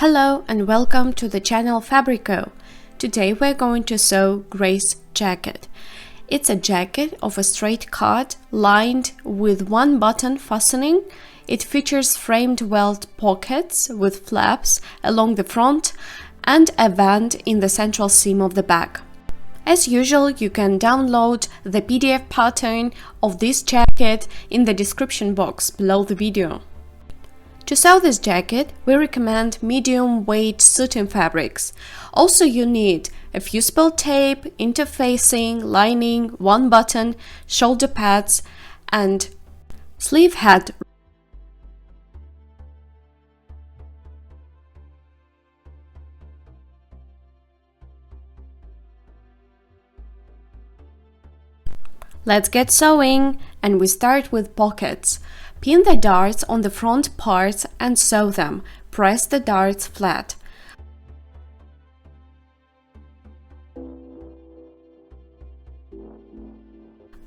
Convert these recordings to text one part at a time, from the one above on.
Hello and welcome to the channel Fabrico. Today we're going to sew Grace's jacket. It's a jacket of a straight cut lined with one button fastening. It features framed welt pockets with flaps along the front and a vent in the central seam of the back. As usual, you can download the PDF pattern of this jacket in the description box below the video. To sew this jacket, we recommend medium weight suiting fabrics. Also, you need a fusible tape, interfacing, lining, one button, shoulder pads, and sleeve head. Let's get sewing, and we start with pockets. Pin the darts on the front parts and sew them. Press the darts flat.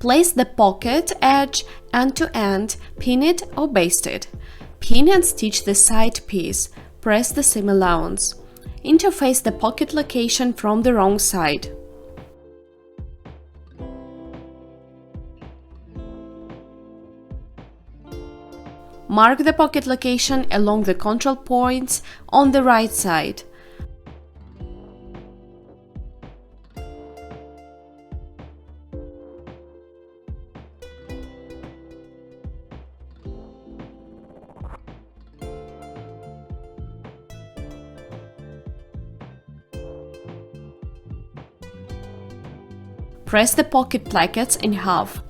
Place the pocket edge end to end, pin it or baste it. Pin and stitch the side piece. Press the seam allowance. Interface the pocket location from the wrong side. Mark the pocket location along the control points on the right side. Press the pocket plackets in half.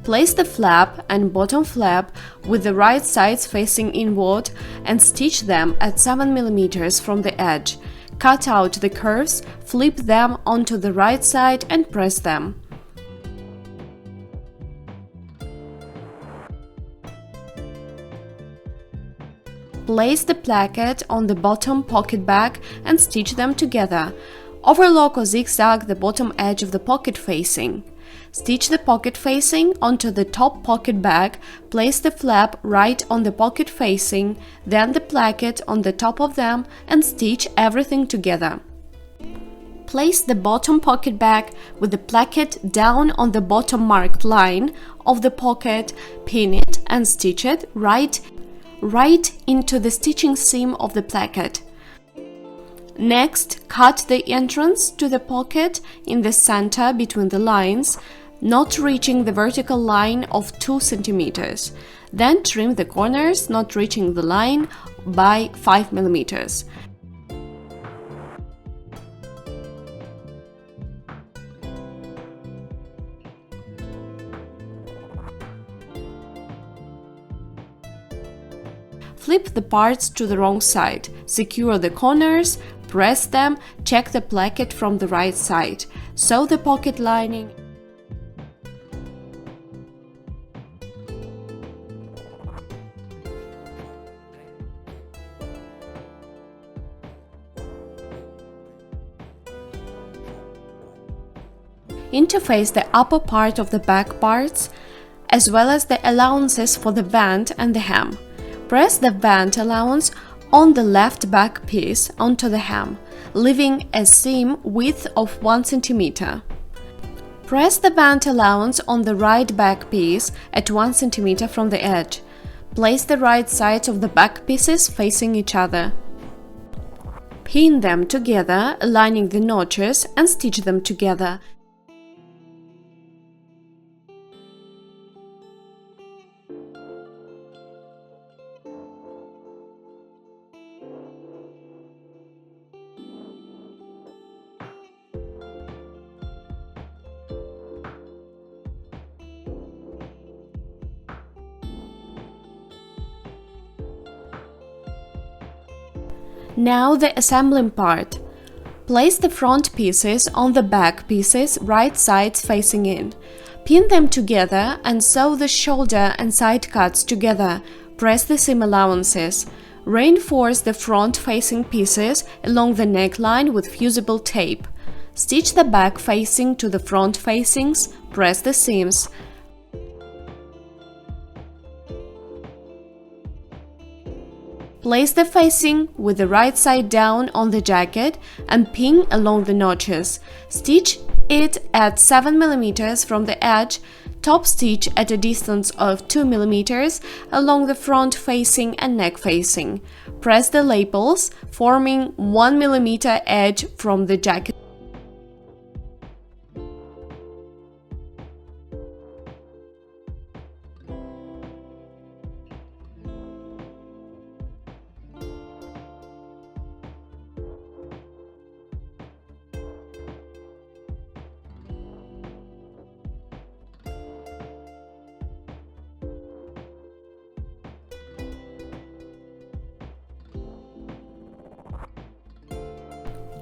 Place the flap and bottom flap with the right sides facing inward and stitch them at 7 mm from the edge. Cut out the curves, flip them onto the right side and press them. Place the placket on the bottom pocket bag and stitch them together. Overlock or zigzag the bottom edge of the pocket facing. Stitch the pocket facing onto the top pocket bag, place the flap right on the pocket facing, then the placket on the top of them and stitch everything together. Place the bottom pocket bag with the placket down on the bottom marked line of the pocket, pin it and stitch it right into the stitching seam of the placket. Next, cut the entrance to the pocket in the center between the lines, not reaching the vertical line of 2 cm. Then trim the corners, not reaching the line by 5 mm. Flip the parts to the wrong side, secure the corners, press them, check the placket from the right side, sew the pocket lining. Interface the upper part of the back parts, as well as the allowances for the vent and the hem. Press the vent allowance on the left back piece onto the hem, leaving a seam width of 1 cm. Press the vent allowance on the right back piece at 1 cm from the edge. Place the right sides of the back pieces facing each other. Pin them together, aligning the notches, and stitch them together. Now the assembling part. Place the front pieces on the back pieces, right sides facing in. Pin them together and sew the shoulder and side cuts together. Press the seam allowances. Reinforce the front facing pieces along the neckline with fusible tape. Stitch the back facing to the front facings, press the seams. Place the facing with the right side down on the jacket and pin along the notches. Stitch it at 7 mm from the edge, top stitch at a distance of 2 mm along the front facing and neck facing. Press the lapels, forming 1 mm edge from the jacket.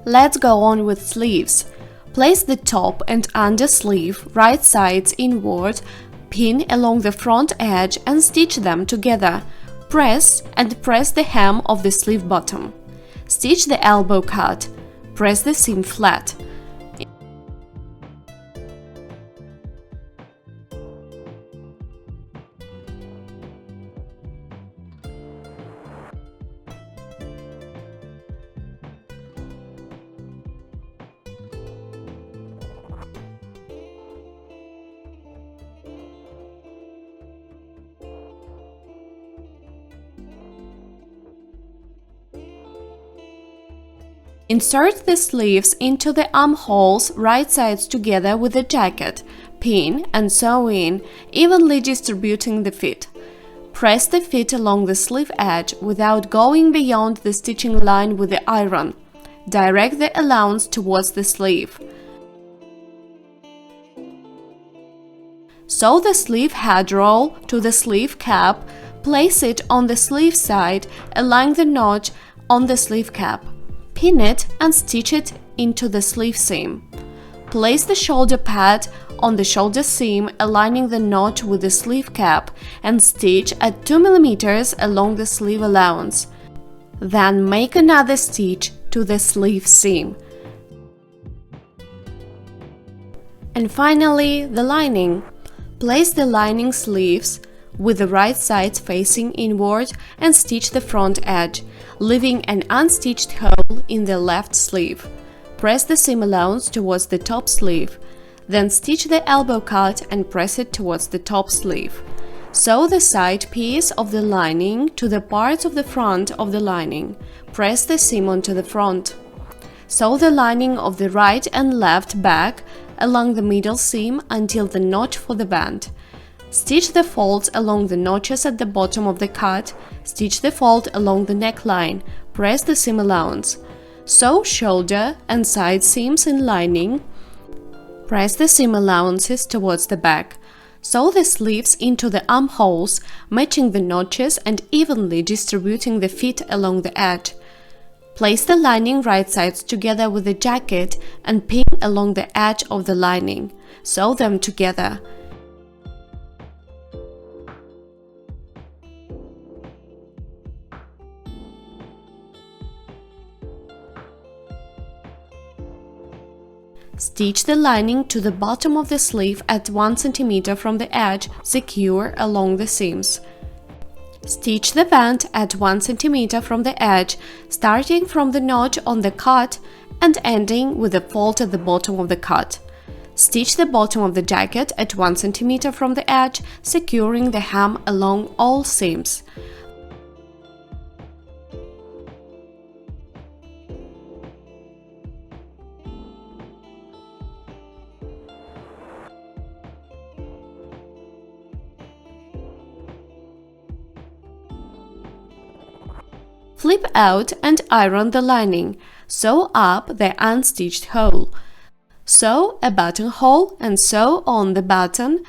Let's go on with sleeves. Place the top and under sleeve right sides inward, pin along the front edge and stitch them together. Press the hem of the sleeve bottom. Stitch the elbow cut. Press the seam flat. Insert the sleeves into the armholes right sides together with the jacket, pin and sew in, evenly distributing the fit. Press the fit along the sleeve edge without going beyond the stitching line with the iron. Direct the allowance towards the sleeve. Sew the sleeve head roll to the sleeve cap, place it on the sleeve side, align the notch on the sleeve cap. Pin it and stitch it into the sleeve seam. Place the shoulder pad on the shoulder seam, aligning the notch with the sleeve cap, and stitch at 2 mm along the sleeve allowance. Then make another stitch to the sleeve seam. And finally, the lining. Place the lining sleeves with the right sides facing inward and stitch the front edge, leaving an unstitched hole in the left sleeve. Press the seam allowance towards the top sleeve. Then stitch the elbow cut and press it towards the top sleeve. Sew the side piece of the lining to the parts of the front of the lining. Press the seam onto the front. Sew the lining of the right and left back along the middle seam until the notch for the band. Stitch the folds along the notches at the bottom of the cut. Stitch the fold along the neckline. Press the seam allowance. Sew shoulder and side seams in lining. Press the seam allowances towards the back. Sew the sleeves into the armholes, matching the notches and evenly distributing the fit along the edge. Place the lining right sides together with the jacket and pin along the edge of the lining. Sew them together. Stitch the lining to the bottom of the sleeve at 1 cm from the edge, secure along the seams. Stitch the band at 1 cm from the edge, starting from the notch on the cut and ending with a fold at the bottom of the cut. Stitch the bottom of the jacket at 1 cm from the edge, securing the hem along all seams. Flip out and iron the lining. Sew up the unstitched hole. Sew a buttonhole and sew on the button